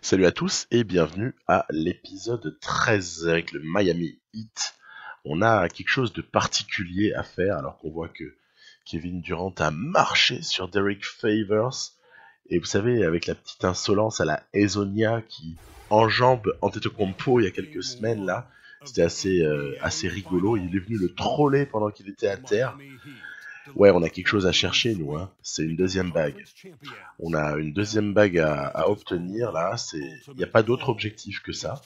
Salut à tous et bienvenue à l'épisode 13 avec le Miami Heat. On a quelque chose de particulier à faire alors qu'on voit que Kevin Durant a marché sur Derek Favors. Et vous savez, avec la petite insolence à la Ezonia qui enjambe Antetokounmpo il y a quelques semaines là, c'était assez rigolo. Il est venu le troller pendant qu'il était à terre. Ouais, on a quelque chose à chercher nous, hein. C'est une deuxième bague. On a une deuxième bague à obtenir là, il n'y a pas d'autre objectif que ça.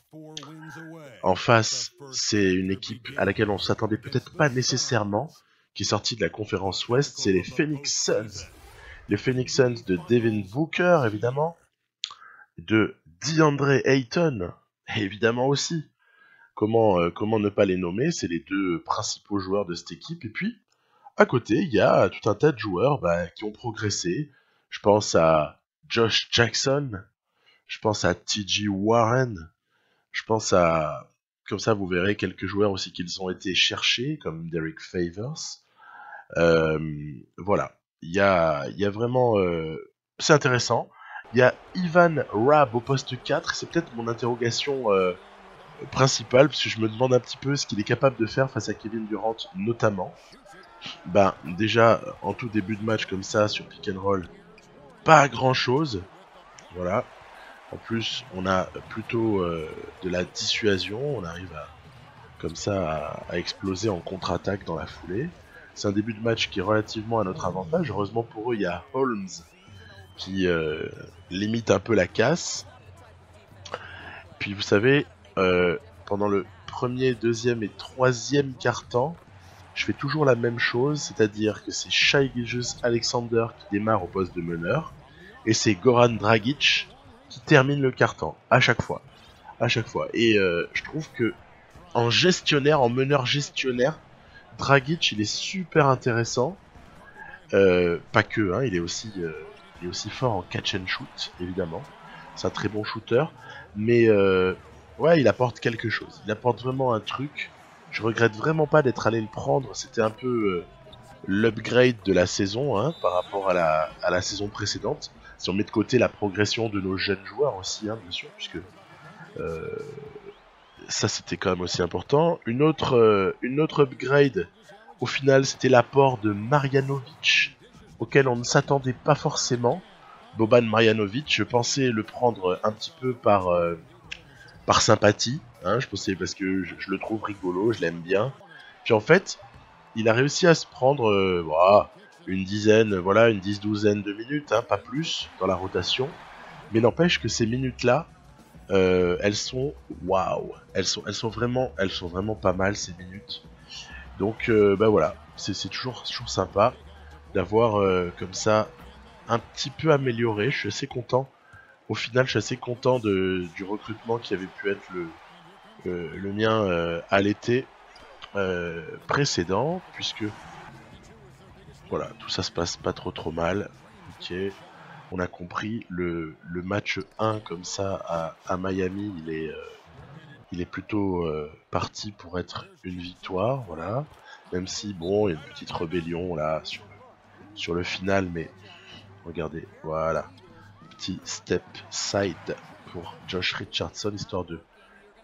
En face, c'est une équipe à laquelle on s'attendait peut-être pas nécessairement, qui est sortie de la conférence Ouest, c'est les Phoenix Suns. Les Phoenix Suns de Devin Booker, évidemment, de DeAndre Ayton, évidemment aussi. Comment ne pas les nommer, c'est les deux principaux joueurs de cette équipe. Et puis, à côté, il y a tout un tas de joueurs qui ont progressé. Je pense à Josh Jackson, je pense à T.J. Warren, je pense à... Comme ça, vous verrez quelques joueurs aussi qu'ils ont été cherchés, comme Derek Favors. Voilà, il y a vraiment... c'est intéressant. Il y a Ivan Rabb au poste 4, c'est peut-être mon interrogation principale, parce que je me demande un petit peu ce qu'il est capable de faire face à Kevin Durant, notamment. Ben, déjà, en tout début de match comme ça, sur pick and roll, pas grand-chose. Voilà. En plus, on a plutôt de la dissuasion. On arrive comme ça à exploser en contre-attaque dans la foulée. C'est un début de match qui est relativement à notre avantage. Heureusement pour eux, il y a Holmes qui limite un peu la casse. Puis vous savez, pendant le premier, deuxième et troisième quart-temps, je fais toujours la même chose, c'est-à-dire que c'est Shai Gilgeous-Alexander qui démarre au poste de meneur, et c'est Goran Dragic qui termine le quart-temps, à chaque fois. À chaque fois. Et je trouve que en gestionnaire, en meneur gestionnaire, Dragic il est super intéressant. Pas que, hein, il est aussi fort en catch and shoot, évidemment. C'est un très bon shooter, mais ouais, il apporte quelque chose. Il apporte vraiment un truc. Je regrette vraiment pas d'être allé le prendre. C'était un peu l'upgrade de la saison, hein, par rapport à la saison précédente. Si on met de côté la progression de nos jeunes joueurs aussi, hein, bien sûr, puisque euh, ça c'était quand même aussi important. Une autre upgrade, au final, c'était l'apport de Marjanovic, auquel on ne s'attendait pas forcément. Boban Marjanovic, je pensais le prendre un petit peu par sympathie, hein, je pensais parce que je le trouve rigolo, je l'aime bien. Puis en fait, il a réussi à se prendre une dizaine, voilà, une dix-douzaine de minutes, hein, pas plus, dans la rotation. Mais n'empêche que ces minutes-là, elles sont waouh, elles sont vraiment pas mal ces minutes. Donc bah voilà, c'est toujours sympa d'avoir comme ça un petit peu amélioré. Je suis assez content. Au final, je suis assez content du recrutement qui avait pu être le mien à l'été précédent, puisque voilà, tout ça se passe pas trop mal. Ok, on a compris. Le match 1 comme ça à Miami, il est plutôt parti pour être une victoire, voilà. Même si, bon, il y a une petite rébellion là sur le final, mais regardez, voilà. Petit step side pour Josh Richardson, histoire de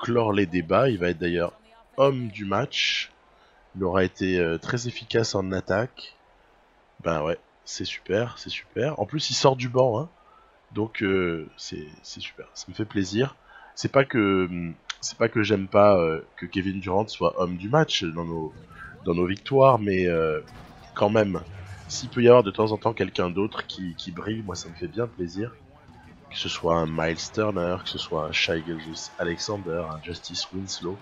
clore les débats. Il va être d'ailleurs homme du match. Il aura été très efficace en attaque. Ben ouais, c'est super, c'est super. En plus, il sort du banc, hein. Donc c'est super, ça me fait plaisir. C'est pas que c'est pas que j'aime pas que Kevin Durant soit homme du match dans nos victoires, mais quand même, s'il peut y avoir de temps en temps quelqu'un d'autre qui brille, moi ça me fait bien plaisir. Que ce soit un Miles Turner, que ce soit un Shai Gilgeous-Alexander, un Justice Winslow,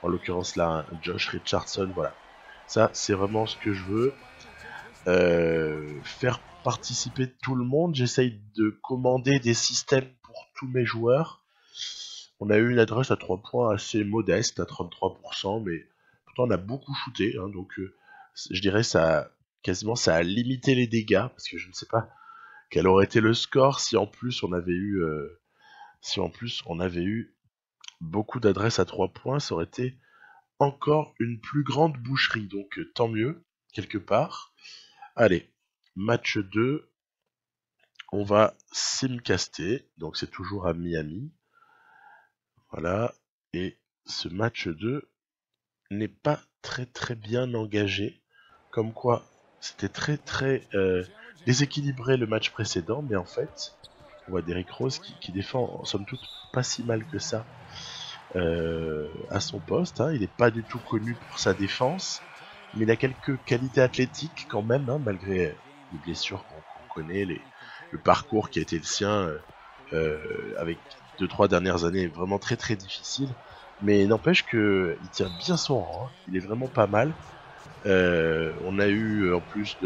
en l'occurrence là un Josh Richardson, voilà. Ça c'est vraiment ce que je veux. Faire participer tout le monde. J'essaye de commander des systèmes pour tous mes joueurs. On a eu une adresse à 3 points assez modeste, à 33%, mais pourtant on a beaucoup shooté, hein, donc je dirais quasiment ça a limité les dégâts, parce que je ne sais pas quel aurait été le score si en plus on avait eu beaucoup d'adresses à 3 points, ça aurait été encore une plus grande boucherie, donc tant mieux, quelque part. Allez, match 2, On va simcaster, donc c'est toujours à Miami. Voilà, et ce match 2 n'est pas très bien engagé, comme quoi c'était très déséquilibré le match précédent, mais en fait, on voit Derrick Rose qui défend en somme toute pas si mal que ça à son poste. Hein. Il n'est pas du tout connu pour sa défense, mais il a quelques qualités athlétiques quand même, hein, malgré les blessures qu'on connaît, le parcours qui a été le sien avec 2-3 dernières années vraiment très difficile. Mais n'empêche qu'il tient bien son rang, hein. Il est vraiment pas mal. On a eu en plus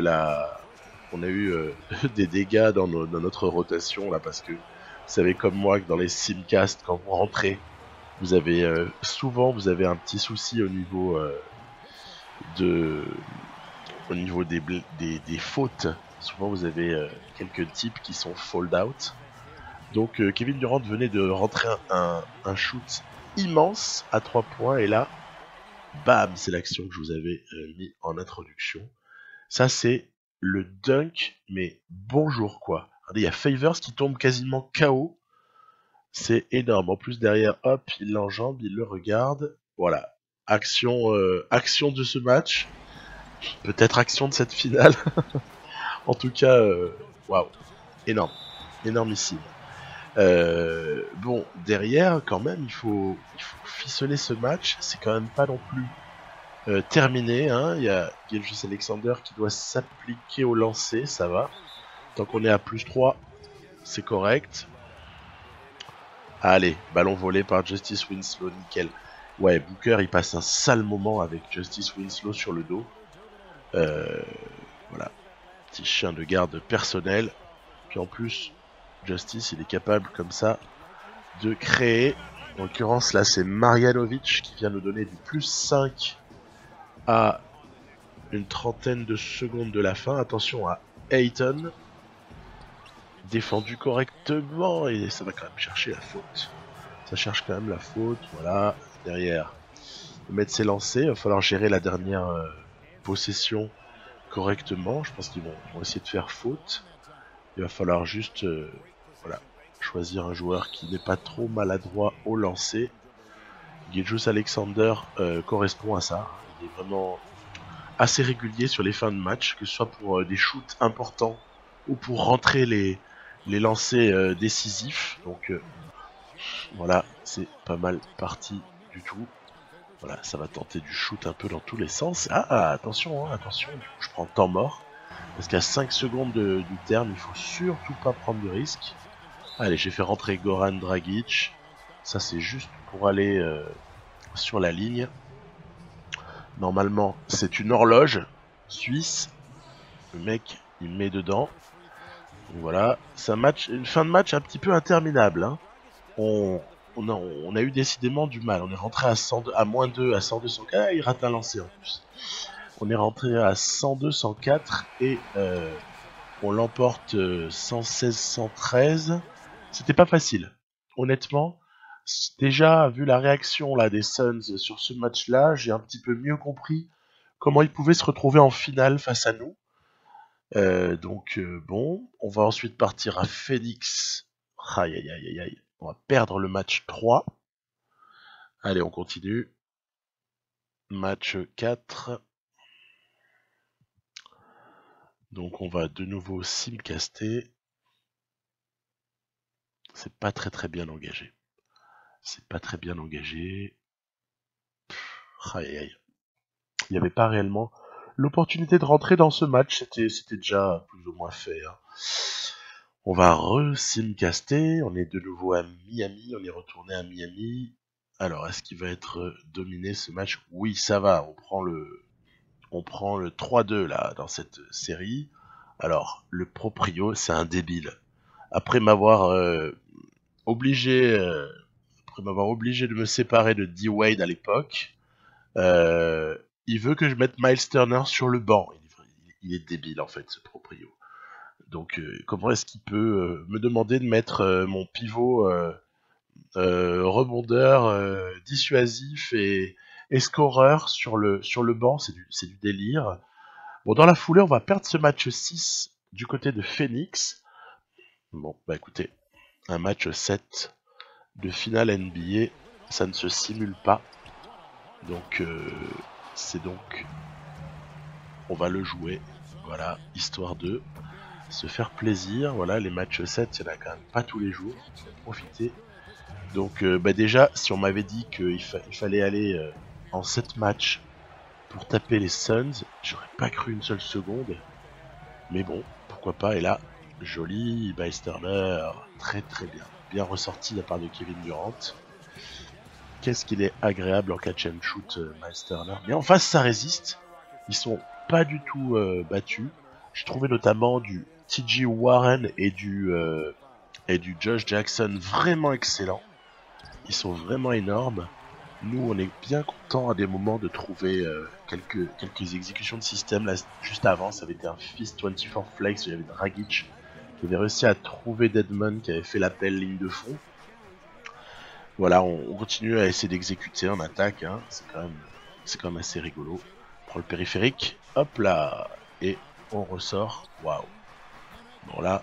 on a eu des dégâts dans notre rotation là parce que vous savez comme moi que dans les simcasts quand vous rentrez, vous avez souvent vous avez un petit souci de au niveau des fautes. Souvent vous avez quelques types qui sont fold out. Donc Kevin Durant venait de rentrer un shoot immense à 3 points et là, bam, c'est l'action que je vous avais mis en introduction. Ça c'est le dunk, mais bonjour quoi. Regardez, il y a Favors qui tombe quasiment KO. C'est énorme. En plus derrière, hop, il l'enjambe, il le regarde. Voilà. Action de ce match. Peut-être action de cette finale. En tout cas, waouh. Énorme. Énormissime. Bon, derrière, quand même, il faut ficeler ce match. C'est quand même pas non plus terminé. Hein. Il y a Gilgeous-Alexander qui doit s'appliquer au lancer, ça va. Tant qu'on est à plus 3, c'est correct. Allez, ballon volé par Justice Winslow, nickel. Ouais, Booker, il passe un sale moment avec Justice Winslow sur le dos. Voilà, petit chien de garde personnel. Puis en plus, Justice, il est capable comme ça de créer. En l'occurrence, là, c'est Marjanovic qui vient nous donner du plus 5 à une trentaine de secondes de la fin. Attention à Ayton. Défendu correctement et ça va quand même chercher la faute. Ça cherche quand même la faute. Voilà, derrière. Mettre ses lancers. Il va falloir gérer la dernière possession correctement. Je pense qu'ils vont essayer de faire faute. Il va falloir juste voilà, choisir un joueur qui n'est pas trop maladroit au lancer. Gilgeous-Alexander correspond à ça. Il est vraiment assez régulier sur les fins de match, que ce soit pour des shoots importants ou pour rentrer les lancers décisifs. Donc voilà, c'est pas mal parti du tout. Voilà, ça va tenter du shoot un peu dans tous les sens. Ah, attention, attention, du coup je prends temps mort. Parce qu'à 5 secondes du terme, il faut surtout pas prendre de risques. Allez, j'ai fait rentrer Goran Dragic. Ça c'est juste pour aller sur la ligne. Normalement, c'est une horloge suisse. Le mec, il met dedans. Donc voilà, c'est une fin de match un petit peu interminable. Hein. On a eu décidément du mal. On est rentré à moins 2, à 102, 104. Ah, il rate un lancer en plus. On est rentré à 102, 104 et on l'emporte 116, 113. C'était pas facile. Honnêtement, déjà, vu la réaction là des Suns sur ce match-là, j'ai un petit peu mieux compris comment ils pouvaient se retrouver en finale face à nous. Donc bon, on va ensuite partir à Phoenix. Aïe. On va perdre le match 3. Allez, on continue. Match 4. Donc on va de nouveau simcaster. C'est pas très bien engagé. C'est pas très bien engagé. Aïe. Il n'y avait pas réellement l'opportunité de rentrer dans ce match. C'était déjà plus ou moins fait. Hein. On va re-simcaster. On est de nouveau à Miami. On est retourné à Miami. Alors, est-ce qu'il va être dominé ce match? Oui, ça va. On prend le 3-2 là dans cette série. Alors, le proprio, c'est un débile. Après m'avoir obligé, de me séparer de D-Wade à l'époque, il veut que je mette Miles Turner sur le banc. Il est débile en fait, ce proprio. Donc, comment est-ce qu'il peut me demander de mettre mon pivot rebondeur, dissuasif et scoreur sur le banc? C'est du délire. Bon, dans la foulée, on va perdre ce match 6 du côté de Phoenix. Bon, bah écoutez, un match 7 de finale NBA, ça ne se simule pas. Donc, c'est donc... On va le jouer, voilà, histoire de se faire plaisir. Voilà, les matchs 7, il n'y en a quand même pas tous les jours, il faut profiter. Donc, bah déjà, si on m'avait dit qu'il fallait aller en 7 matchs pour taper les Suns, j'aurais pas cru une seule seconde. Mais bon, pourquoi pas. Et là, joli Miles Turner, très très bien. Bien ressorti de la part de Kevin Durant. Qu'est-ce qu'il est agréable en catch and shoot, Miles Turner. Mais en face, ça résiste. Ils sont pas du tout battus. J'ai trouvé notamment du TJ Warren et du Josh Jackson vraiment excellents. Ils sont vraiment énormes. Nous, on est bien content à des moments de trouver quelques exécutions de système. Là, juste avant, ça avait été un Fist 24 Flex. Il y avait Dragic qui avait réussi à trouver Deadman qui avait fait l'appel ligne de fond. Voilà, on continue à essayer d'exécuter en attaque. Hein. C'est quand même assez rigolo. On prend le périphérique. Hop là. Et on ressort. Waouh. Bon là,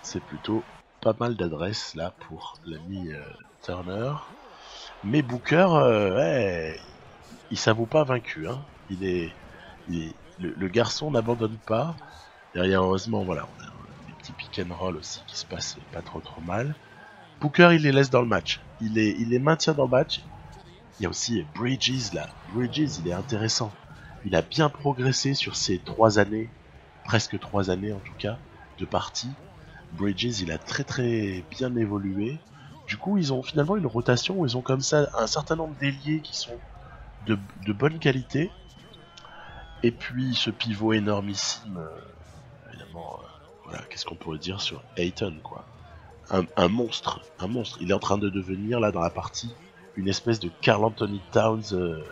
c'est plutôt pas mal d'adresses là pour l'ami Turner. Mais Booker, ouais, il s'avoue pas vaincu. Hein. Le garçon n'abandonne pas. Derrière, heureusement, voilà, on a des petits pick and roll aussi qui se passent pas trop mal. Booker, il les laisse dans le match. Il les maintient dans le match. Il y a aussi Bridges là. Bridges, il est intéressant. Il a bien progressé sur ces 3 années, presque 3 années en tout cas, de partie. Bridges, il a très très bien évolué. Du coup, ils ont finalement une rotation où ils ont comme ça un certain nombre d'ailiers qui sont de bonne qualité. Et puis ce pivot énormissime, évidemment, voilà, qu'est-ce qu'on pourrait dire sur Ayton, quoi. Un monstre. Il est en train de devenir, là, dans la partie, une espèce de Karl Anthony Towns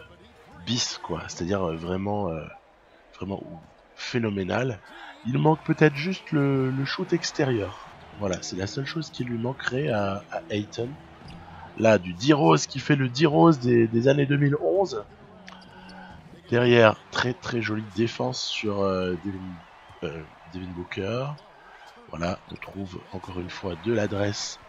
bis, quoi. C'est-à-dire vraiment phénoménal. Il manque peut-être juste le shoot extérieur. Voilà, c'est la seule chose qui lui manquerait à Ayton. Là, du D-Rose qui fait le D-Rose des années 2011. Derrière, très très jolie défense sur Devin Booker. Voilà, on trouve encore une fois de l'adresse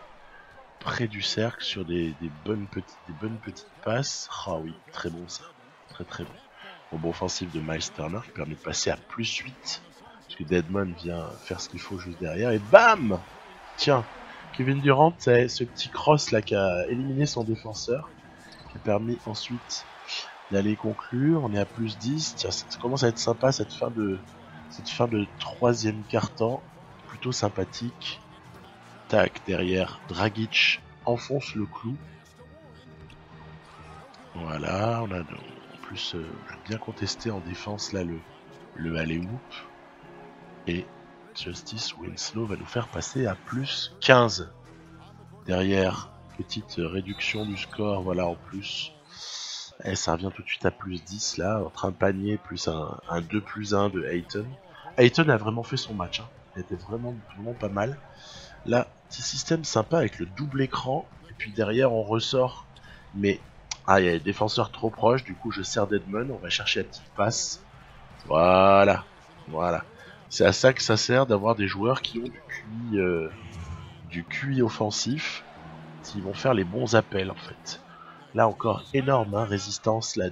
près du cercle sur des bonnes petites passes. Ah oui, très bon ça. Très très bon. Bon offensif de Miles Turner qui permet de passer à +8. Parce que Deadman vient faire ce qu'il faut juste derrière. Et bam! Tiens, Kevin Durant, c'est ce petit cross là qui a éliminé son défenseur. Qui a permis ensuite d'aller conclure. On est à +10. Tiens, ça commence à être sympa cette fin de troisième quart-temps. Plutôt sympathique. Tac, derrière, Dragic enfonce le clou. Voilà, on a en plus bien contesté en défense là le alley-oop. Et Justice Winslow va nous faire passer à +15. Derrière, petite réduction du score, voilà en plus. Et ça revient tout de suite à +10 là, entre un panier plus un 2+1 de Ayton. Ayton a vraiment fait son match, hein. Il était vraiment pas mal. Là, petit système sympa avec le double écran, et puis derrière on ressort, mais il y a les défenseurs trop proches, du coup je sers Deadman, on va chercher la petite passe. Voilà. C'est à ça que ça sert d'avoir des joueurs qui ont du QI offensif, qui vont faire les bons appels en fait. Là encore énorme résistance là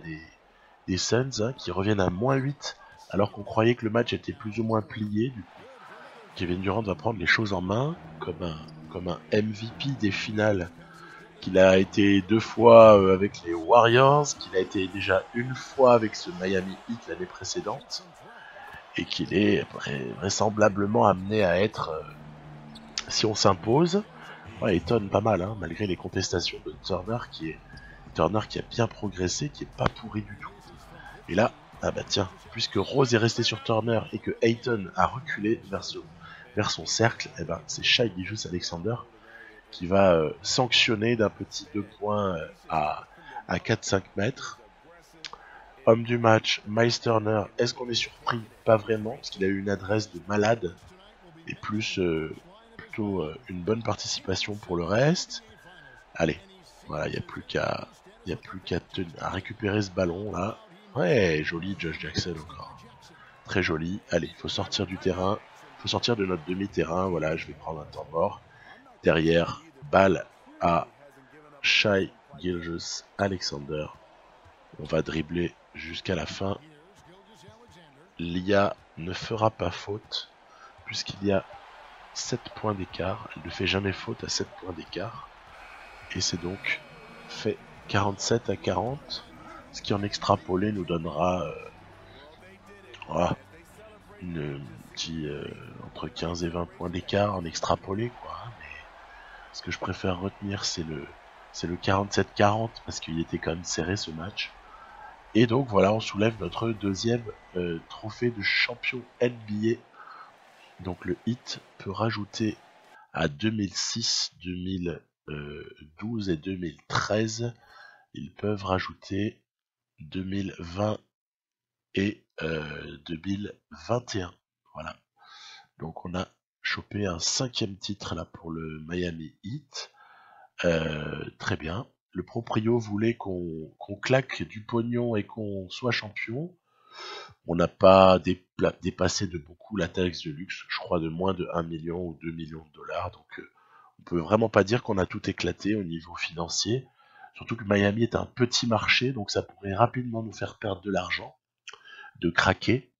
des Suns qui reviennent à -8 alors qu'on croyait que le match était plus ou moins plié. Du coup, Kevin Durant va prendre les choses en main comme un MVP des finales qu'il a été 2 fois avec les Warriors, qu'il a été déjà 1 fois avec ce Miami Heat l'année précédente et qu'il est vraisemblablement amené à être si on s'impose. Ouais, Ayton pas mal malgré les contestations de Turner qui a bien progressé, qui est pas pourri du tout. Et là, tiens, puisque Rose est resté sur Turner et que Ayton a reculé vers son cercle, c'est Shai Gilgeous-Alexander qui va sanctionner d'un petit 2 points à 4-5 mètres. Homme du match, Miles Turner. Est-ce qu'on est surpris? Pas vraiment, parce qu'il a eu une adresse de malade et plus plutôt une bonne participation pour le reste. Allez, voilà, il n'y a plus qu'à récupérer ce ballon là. Ouais, joli Josh Jackson encore. Très joli. Allez, il faut sortir du terrain, faut sortir de notre demi-terrain. Voilà, je vais prendre un temps mort. Derrière, balle à Shai Gilgeous-Alexander. On va dribbler jusqu'à la fin. Lia ne fera pas faute puisqu'il y a 7 points d'écart. Elle ne fait jamais faute à 7 points d'écart. Et c'est donc fait 47 à 40. Ce qui en extrapolé nous donnera entre 15 et 20 points d'écart en extrapolé, quoi. Mais ce que je préfère retenir, c'est le 47-40 parce qu'il était quand même serré ce match. Et donc voilà, on soulève notre deuxième trophée de champion NBA. Donc le Heat peut rajouter à 2006, 2012 et 2013, ils peuvent rajouter 2020 et 2021. Voilà. Donc on a chopé un 5e titre là pour le Miami Heat. Très bien. Le proprio voulait qu'on claque du pognon et qu'on soit champion. On n'a pas dépassé de beaucoup la taxe de luxe, je crois de moins de 1 million ou 2 millions de dollars. Donc on peut vraiment pas dire qu'on a tout éclaté au niveau financier. Surtout que Miami est un petit marché, donc ça pourrait rapidement nous faire perdre de l'argent, de craquer.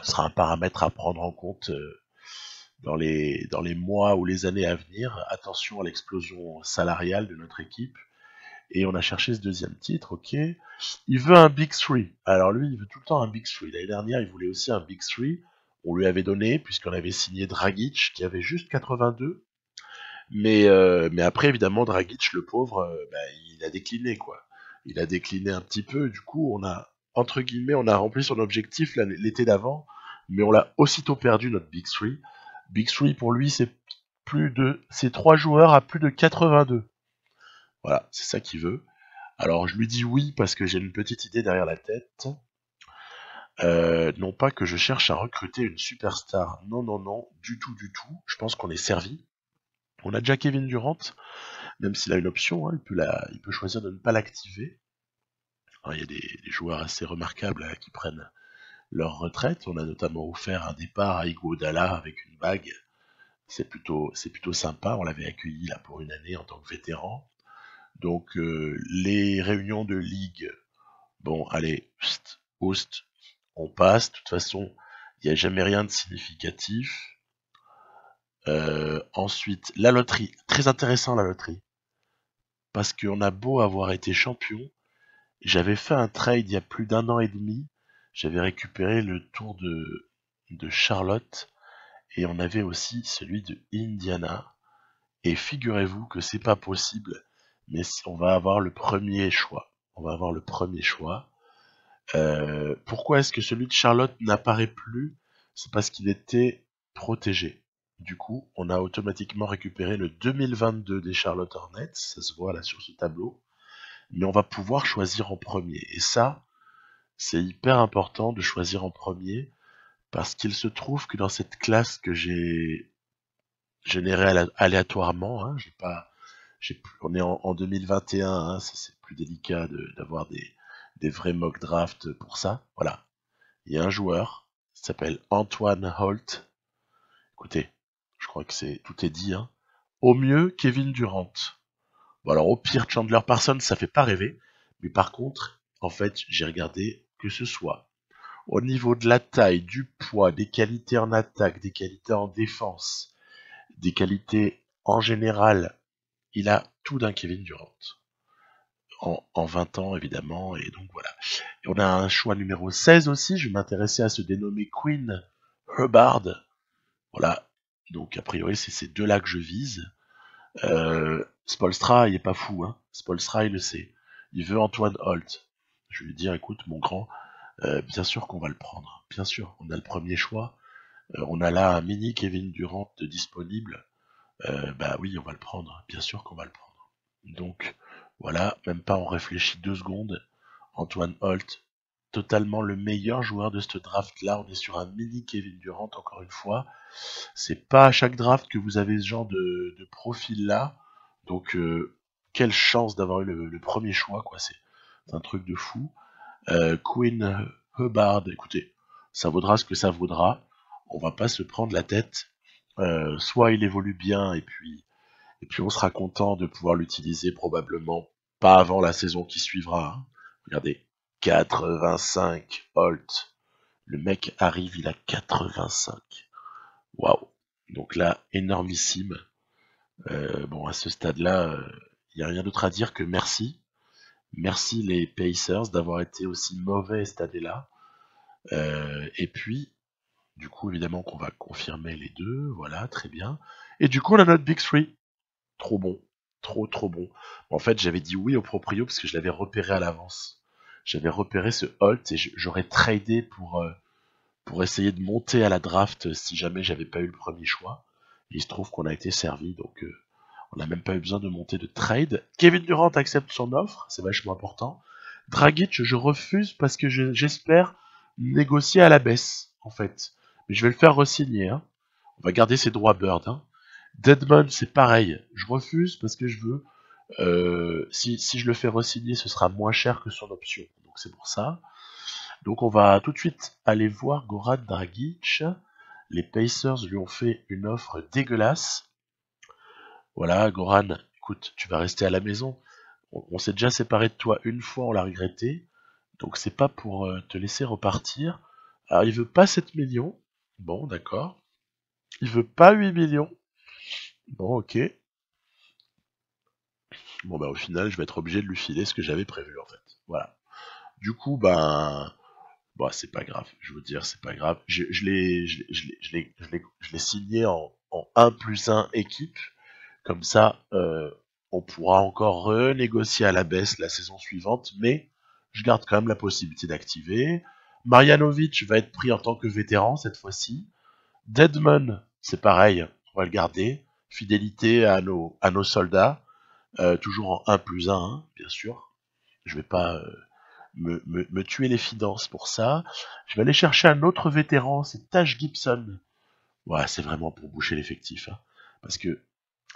Ce sera un paramètre à prendre en compte dans les mois ou les années à venir. Attention à l'explosion salariale de notre équipe. Et on a cherché ce deuxième titre, ok. Il veut un Big 3. Alors lui, il veut tout le temps un Big 3. L'année dernière, il voulait aussi un Big 3. On lui avait donné, puisqu'on avait signé Dragic, qui avait juste 82. Mais après, évidemment, Dragic, le pauvre, il a décliné, quoi. Il a décliné un petit peu. Du coup, on a, entre guillemets, on a rempli son objectif l'été d'avant. Mais on l'a aussitôt perdu, notre Big 3. Big 3, pour lui, c'est 3 joueurs à plus de 82. Voilà, c'est ça qu'il veut. Alors je lui dis oui parce que j'ai une petite idée derrière la tête. Non pas que je cherche à recruter une superstar. Non, non, non, du tout, du tout. Je pense qu'on est servi. On a déjà Kevin Durant, même s'il a une option, hein, il peut choisir de ne pas l'activer. Il y a des joueurs assez remarquables qui prennent leur retraite. On a notamment offert un départ à Iguodala avec une bague. C'est plutôt sympa. On l'avait accueilli là pour une année en tant que vétéran. Donc les réunions de ligue, bon allez, host, on passe. De toute façon, il n'y a jamais rien de significatif. Ensuite, la loterie, très intéressant la loterie, parce qu'on a beau avoir été champion, j'avais fait un trade il y a plus d'1 an et demi, j'avais récupéré le tour de Charlotte, et on avait aussi celui de Indiana, et figurez-vous que c'est pas possible, mais on va avoir le premier choix. Pourquoi est-ce que celui de Charlotte n'apparaît plus? C'est parce qu'il était protégé. Du coup, on a automatiquement récupéré le 2022 des Charlotte Hornets, ça se voit là sur ce tableau, mais on va pouvoir choisir en premier. Et ça, c'est hyper important de choisir en premier, parce qu'il se trouve que dans cette classe que j'ai générée aléatoirement, hein, on est en 2021, hein, c'est plus délicat d'avoir des vrais mock drafts pour ça. Voilà. Il y a un joueur, qui s'appelle Antoine Holt. Écoutez, je crois que tout est dit, hein. Au mieux, Kevin Durant. Bon alors au pire, Chandler Parsons, ça fait pas rêver. Mais par contre, en fait, j'ai regardé que ce soit au niveau de la taille, du poids, des qualités en attaque, des qualités en défense, des qualités en général, il a tout d'un Kevin Durant. En 20 ans, évidemment, et donc voilà. Et on a un choix numéro 16 aussi, je vais m'intéresser à se dénommer Quinn Hubbard. Voilà, donc a priori c'est ces deux-là que je vise. Spoelstra, il est pas fou, hein. Spoelstra, il le sait. Il veut Antoine Holt. Je vais lui dire, écoute, mon grand, bien sûr qu'on va le prendre. Bien sûr, on a le premier choix. On a là un mini Kevin Durant disponible. Bah oui, on va le prendre. Bien sûr qu'on va le prendre. Donc, voilà, même pas on réfléchit 2 secondes. Antoine Holt, totalement le meilleur joueur de ce draft-là. On est sur un mini Kevin Durant, encore une fois. C'est pas à chaque draft que vous avez ce genre de profil-là. Donc, quelle chance d'avoir eu le premier choix, quoi. C'est un truc de fou. Quinn Hubbard, écoutez, ça vaudra ce que ça vaudra. on va pas se prendre la tête. Soit il évolue bien et puis on sera content de pouvoir l'utiliser probablement pas avant la saison qui suivra. Hein. Regardez, 85 Holt. Le mec arrive, il a 85. Waouh. Donc là, énormissime. Bon, à ce stade-là, il n'y a rien d'autre à dire que merci. Merci les Pacers d'avoir été aussi mauvais cette année-là. Et puis, du coup, évidemment qu'on va confirmer les deux. Voilà, très bien. Et du coup, on a notre Big Three. Trop bon. Trop bon. En fait, j'avais dit oui au proprio parce que je l'avais repéré à l'avance. J'avais repéré ce Holt et j'aurais tradé pour essayer de monter à la draft si jamais j'avais pas eu le premier choix. Et il se trouve qu'on a été servi, donc on n'a même pas eu besoin de monter de trade. Kevin Durant accepte son offre, c'est vachement important. Dragic, je refuse parce que j'espère négocier à la baisse, en fait. Mais je vais le faire re-signer. Hein. On va garder ses droits Bird. Hein. Deadman, c'est pareil. Je refuse parce que je veux. Si je le fais re-signer, ce sera moins cher que son option. Donc c'est pour ça. Donc on va tout de suite aller voir Goran Dragic. Les Pacers lui ont fait une offre dégueulasse. Voilà, Goran, écoute, tu vas rester à la maison. On s'est déjà séparé de toi une fois, on l'a regretté. Donc c'est pas pour te laisser repartir. Alors il veut pas 7 millions. Bon, d'accord. Il veut pas 8 millions. Bon, ok. Bon, bah au final, je vais être obligé de lui filer ce que j'avais prévu, en fait. Voilà. Du coup, ben... Bon, c'est pas grave, je veux dire, c'est pas grave. Je l'ai signé en 1+1 équipe. Comme ça, on pourra encore renégocier à la baisse la saison suivante, mais je garde quand même la possibilité d'activer. Marjanovic va être pris en tant que vétéran cette fois-ci. Deadman, c'est pareil, on va le garder. Fidélité à nos soldats, toujours en 1+1, hein, bien sûr. Je vais pas me tuer les finances pour ça. Je vais aller chercher un autre vétéran, c'est Taj Gibson. Ouais, c'est vraiment pour boucher l'effectif. Hein. Parce que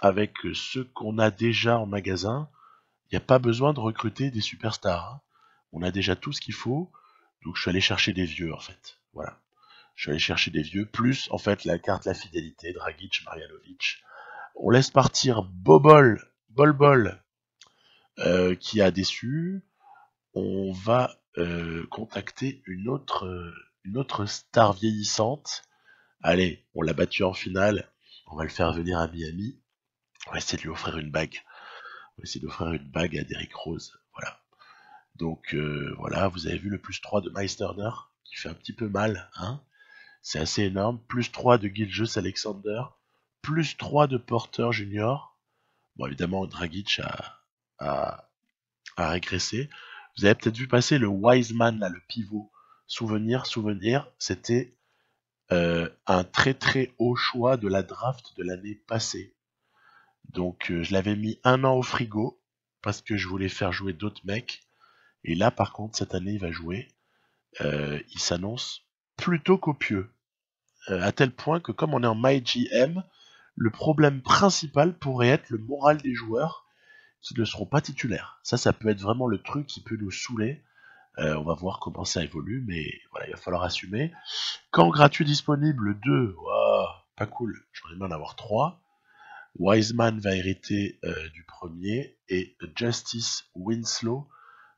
avec ceux qu'on a déjà en magasin, il n'y a pas besoin de recruter des superstars. Hein. On a déjà tout ce qu'il faut. Donc je suis allé chercher des vieux en fait. Voilà. Je suis allé chercher des vieux, plus en fait la carte la fidélité, Dragic, Marjanovic. On laisse partir Bol, qui a déçu. On va contacter une autre star vieillissante. Allez, on l'a battu en finale. On va le faire venir à Miami. On va essayer de lui offrir une bague. On va essayer d'offrir une bague à Derrick Rose. Voilà. Donc voilà, vous avez vu le +3 de Miles Turner, qui fait un petit peu mal. Hein. C'est assez énorme. +3 de Gilgeous Alexander. +3 de Porter Junior. Bon, évidemment, Dragic a régressé. Vous avez peut-être vu passer le Wiseman, là, le pivot. Souvenir, c'était un très très haut choix de la draft de l'année passée. Donc je l'avais mis 1 an au frigo parce que je voulais faire jouer d'autres mecs. Et là par contre cette année il va jouer. Il s'annonce plutôt copieux. À tel point que comme on est en MyGM, le problème principal pourrait être le moral des joueurs qui ne seront pas titulaires. Ça peut être vraiment le truc qui peut nous saouler. On va voir comment ça évolue, mais voilà, il va falloir assumer. Quand gratuit disponible, 2, wow, pas cool, j'aurais aimé en avoir 3. Wiseman va hériter du premier et Justice Winslow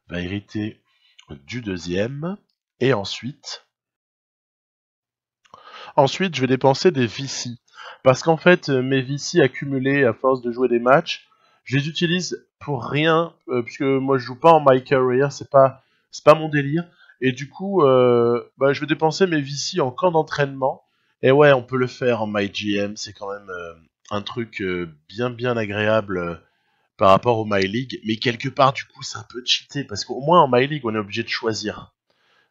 va hériter du deuxième. Et ensuite, je vais dépenser des VC. Parce qu'en fait, mes VC accumulés à force de jouer des matchs, je les utilise pour rien, puisque moi je joue pas en my career, c'est pas mon délire. Et du coup, je vais dépenser mes VC en camp d'entraînement. Et ouais, on peut le faire en my GM, c'est quand même un truc bien agréable par rapport au my league. Mais quelque part, du coup, c'est un peu cheaté, parce qu'au moins en my league, on est obligé de choisir.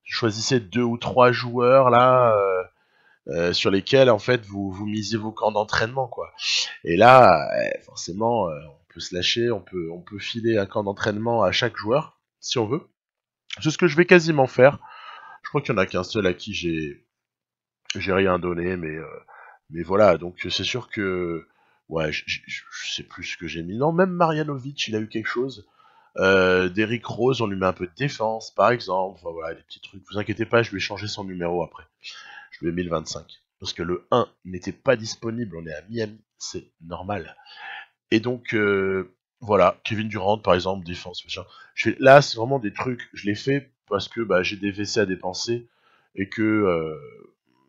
Choisissez 2 ou 3 joueurs là. Sur lesquels en fait vous misez vos camps d'entraînement quoi. Et là, forcément, on peut se lâcher, on peut filer un camp d'entraînement à chaque joueur si on veut. C'est ce que je vais quasiment faire. Je crois qu'il y en a qu'un seul à qui j'ai rien donné, mais voilà. Donc c'est sûr que ouais, je sais plus ce que j'ai mis. Non, même Marjanovic, il a eu quelque chose. Derrick Rose, on lui met un peu de défense, par exemple. Enfin, voilà, des petits trucs. Vous inquiétez pas, je lui ai changé son numéro après. Je lui ai mis le 25. parce que le 1 n'était pas disponible, on est à Miami, c'est normal. Et donc, voilà, Kevin Durant, par exemple, défense, machin. Là, c'est vraiment des trucs, je l'ai fait parce que bah, j'ai des WC à dépenser, et que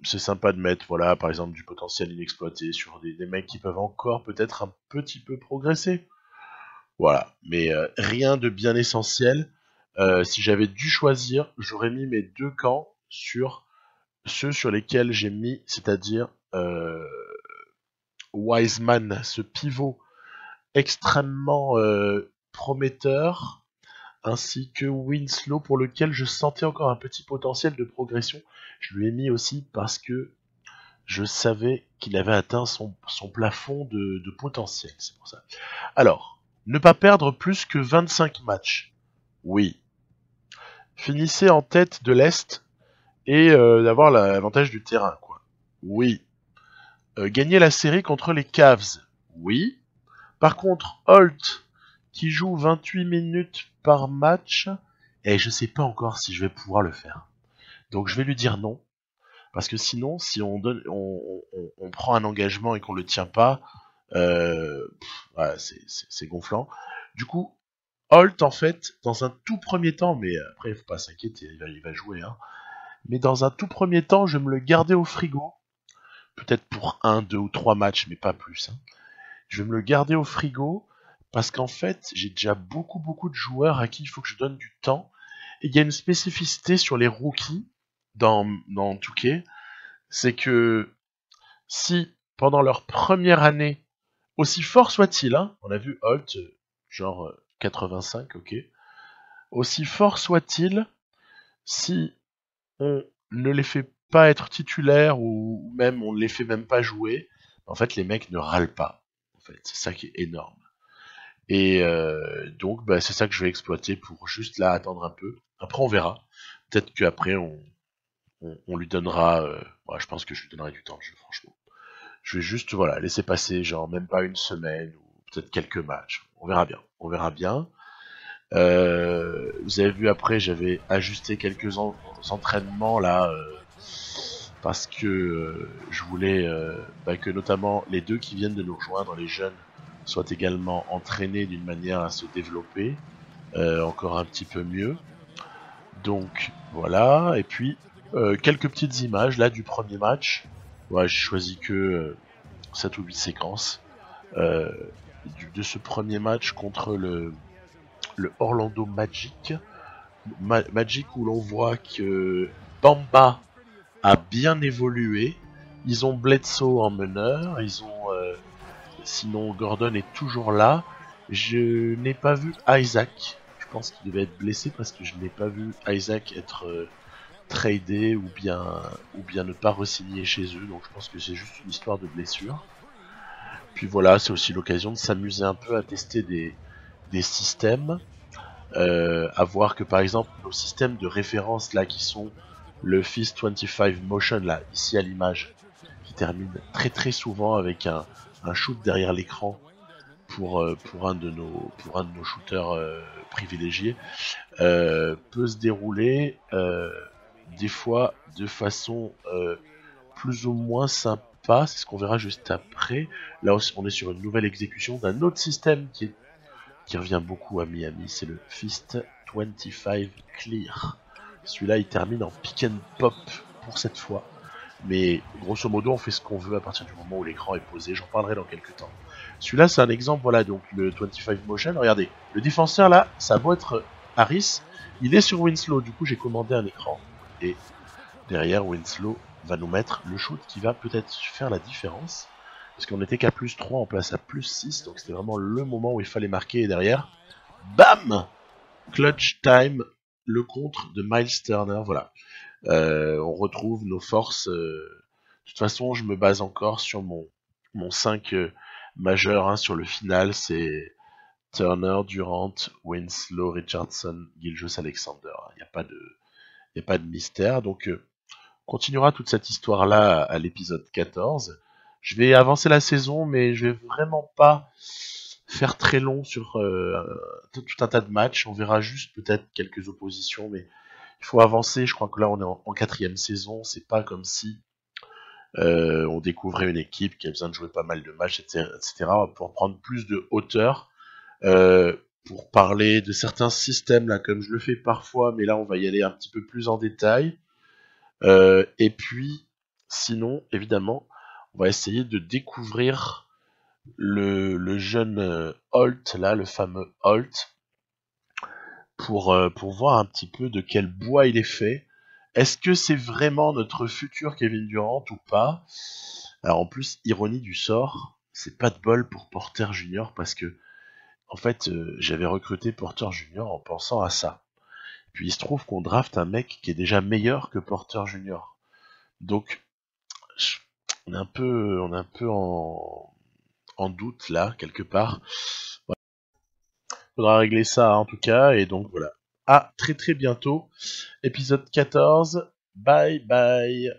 c'est sympa de mettre, voilà, par exemple, du potentiel inexploité sur des mecs qui peuvent encore peut-être un petit peu progresser. Voilà, mais rien de bien essentiel. Si j'avais dû choisir, j'aurais mis mes deux camps sur ceux sur lesquels j'ai mis, c'est-à-dire Wiseman, ce pivot extrêmement prometteur, ainsi que Winslow pour lequel je sentais encore un petit potentiel de progression. Je lui ai mis aussi parce que je savais qu'il avait atteint son plafond de potentiel, c'est pour ça. Alors, ne pas perdre plus que 25 matchs. Oui. Finissez en tête de l'Est et d'avoir l'avantage du terrain, quoi. Oui. Gagner la série contre les Cavs. Oui. Par contre, Holt, qui joue 28 minutes par match, et je sais pas encore si je vais pouvoir le faire. Donc je vais lui dire non. Parce que sinon, si on prend un engagement et qu'on le tient pas, ouais, c'est gonflant. Du coup, Holt, en fait, dans un tout premier temps, mais après, il faut pas s'inquiéter, il va jouer, hein. Mais dans un tout premier temps, je vais me le garder au frigo. Peut-être pour 1, 2 ou 3 matchs, mais pas plus, hein. Je vais me le garder au frigo, parce qu'en fait, j'ai déjà beaucoup de joueurs à qui il faut que je donne du temps. Et il y a une spécificité sur les rookies dans 2K, c'est que si, pendant leur première année, aussi fort soit-il, hein, on a vu Holt, genre 85, ok, aussi fort soit-il, si on ne les fait pas être titulaires ou même on ne les fait même pas jouer, en fait les mecs ne râlent pas. En fait, c'est ça qui est énorme. Et donc bah, c'est ça que je vais exploiter pour juste là attendre un peu. Après on verra. Peut-être qu'après on lui donnera. Ouais, je pense que je lui donnerai du temps, franchement. Je vais juste voilà laisser passer genre même pas une semaine ou peut-être quelques matchs. On verra bien. On verra bien. Vous avez vu après, j'avais ajusté quelques entraînements là parce que je voulais bah, que notamment les deux qui viennent de nous rejoindre, les jeunes, soient également entraînés d'une manière à se développer encore un petit peu mieux. Donc voilà, et puis quelques petites images là du premier match. Ouais, j'ai choisi que 7 ou 8 séquences euh, de ce premier match contre le Orlando Magic. Magic où l'on voit que Bamba a bien évolué. Ils ont Bledsoe en meneur, ils ont sinon Gordon est toujours là. Je n'ai pas vu Isaac. Je pense qu'il devait être blessé parce que je n'ai pas vu Isaac être tradé ou bien ne pas re-signer chez eux. Donc je pense que c'est juste une histoire de blessure. Puis voilà, c'est aussi l'occasion de s'amuser un peu à tester des systèmes. À voir que par exemple nos systèmes de référence là qui sont le Fist 25 Motion là ici à l'image qui termine très souvent avec un shoot derrière l'écran pour un de nos shooters privilégiés peut se dérouler des fois de façon plus ou moins sympa, c'est ce qu'on verra juste après. Là on est sur une nouvelle exécution d'un autre système qui revient beaucoup à Miami, c'est le Fist 25 Clear. Celui-là, il termine en pick and pop pour cette fois. Mais grosso modo, on fait ce qu'on veut à partir du moment où l'écran est posé. J'en parlerai dans quelques temps. Celui-là, c'est un exemple, voilà, donc le 25 Motion. Regardez, le défenseur là, ça doit être Harris. Il est sur Winslow, du coup, j'ai commandé un écran. Et derrière, Winslow va nous mettre le shoot qui va peut-être faire la différence. Parce qu'on était qu'à plus 3, en place à plus 6, donc c'était vraiment le moment où il fallait marquer. Et derrière, bam, clutch time, le contre de Miles Turner, voilà. On retrouve nos forces. De toute façon, je me base encore sur mon 5 majeur, hein, sur le final, c'est Turner, Durant, Winslow, Richardson, Gilgeous-Alexander. Il n'y a pas de mystère, donc on continuera toute cette histoire-là à l'épisode 14. Je vais avancer la saison, mais je vais vraiment pas faire très long sur tout un tas de matchs. On verra juste peut-être quelques oppositions, mais il faut avancer. Je crois que là, on est en 4e saison. C'est pas comme si On découvrait une équipe qui a besoin de jouer pas mal de matchs, etc. pour prendre plus de hauteur, pour parler de certains systèmes, là, comme je le fais parfois, mais là, on va y aller un petit peu plus en détail. Et puis, sinon, évidemment, on va essayer de découvrir le jeune Holt, là, le fameux Holt, pour voir un petit peu de quel bois il est fait. Est-ce que c'est vraiment notre futur Kevin Durant ou pas? Alors en plus, ironie du sort, c'est pas de bol pour Porter Junior parce que en fait, j'avais recruté Porter Junior en pensant à ça. Puis il se trouve qu'on draft un mec qui est déjà meilleur que Porter Junior. Donc on est un peu en doute là quelque part. Faudra régler ça en tout cas et donc voilà. À très très bientôt. Épisode 14. Bye bye.